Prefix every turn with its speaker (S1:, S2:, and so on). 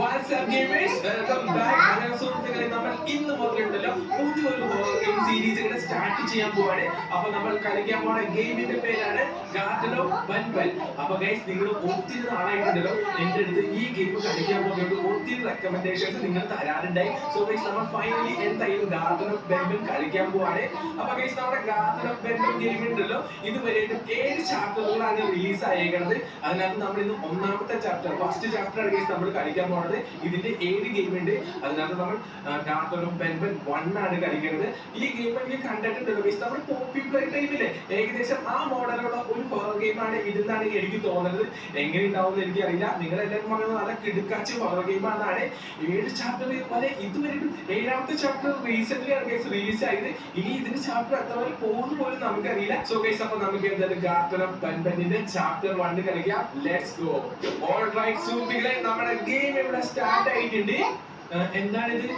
S1: WhatsApp gamers welcome back. അങ്ങനെ സുഹൃത്തുക്കളെ, നമ്മൾ ഇന്ന് മുതലുണ്ടല്ലോ പുതിയൊരു ഗെയിം സീരീസ് സ്റ്റാർട്ട് ചെയ്യാൻ പോവാണ്. അപ്പൊ നമ്മൾ കളിക്കാൻ പോണ ഗെയിമിന്റെ പേരാണ് ഗാർഡൻ ഓഫ് ബൻബൻ. അപ്പൊ ഗൈസ്, നിങ്ങൾ ഒത്തിരി നാളായിട്ടുണ്ടല്ലോ എന്റെ അടുത്ത് ഈ ഗെയിം കളിക്കാൻ പോകുന്നത് ഒത്തിരി റെക്കമെൻഡേഷൻസ് നിങ്ങൾ തരാറുണ്ടായി. സോ ഗൈസ്, നമ്മൾ ഫൈനലി എന്തായാലും ഗാർഡൻ ഓഫ് ബൻബൻ കളിക്കാൻ പോവാണ്. അപ്പൊ ഗൈസ്, നമ്മുടെ ഗാർഡൻ ഓഫ് ബൻബൻ ഗെയിം ഉണ്ടല്ലോ ഇതുവരെയായിട്ടും 7 ചാപ്റ്ററുകളാണ് റിലീസ് ആയേക്കുന്നത്. അതിനകത്ത് നമ്മൾ ഇന്ന് ഒന്നാമത്തെ ചാപ്റ്റർ, ഫസ്റ്റ് ചാപ്റ്റർ ആണ് ഗൈസ് നമ്മൾ കളിക്കാൻ പോകുന്നത്. ഇതിന്റെ 7 ഗെയിം ഉണ്ട്. അതിനകത്ത് നമ്മൾ ഗാർഡൻ ഓഫ് ബൻബൻ 1 ആണ് കളിക്കുന്നത്. ഈ ഗെയിം എനിക്ക് കണ്ടിട്ടുണ്ടല്ലോ ഗൈസ്, നമ്മൾ പോപ്പി പ്ലേ ടൈമിലെ ഏകദേശം ആ മോഡലുള്ള ഒരു ഹൊറർ ഗെയിമാണ് ഇതെന്നാണ് എനിക്ക് തോന്നുന്നത്. എങ്ങനെ ഉണ്ടാവും എന്ന് എനിക്കറിയില്ല. നിങ്ങളെല്ലാവരും പറയുന്നത് നല്ല കിടുക്കാച്ച് ഹൊറർ ഗെയിമാണെന്നാണ്. 7 ചാപ്റ്റർ വരെ ഇതുവരെ 7ാമത്തെ ചാപ്റ്റർ റീസെന്റ് ആണ് ഗൈസ് റിലീസ് ആയത്. ഇനി ഇതിന്റെ ചാപ്റ്റർ എത്ര വരെ പോകുന്നു പോലും നമുക്കറിയില്ല. സോ ഗൈസ്, അപ്പൊ നമുക്ക് എന്തായാലും ഗാർഡൻ ഓഫ് ബൻബന്റെ ചാപ്റ്റർ 1 കളിക്കാം. Let's go. ഓൾറൈറ്റ് സുഹൃത്തുക്കളെ, നമ്മുടെ ഗെയിം ഇവിടെ സ്റ്റാർട്ട് ആയിട്ടുണ്ട്. എന്താണിത്?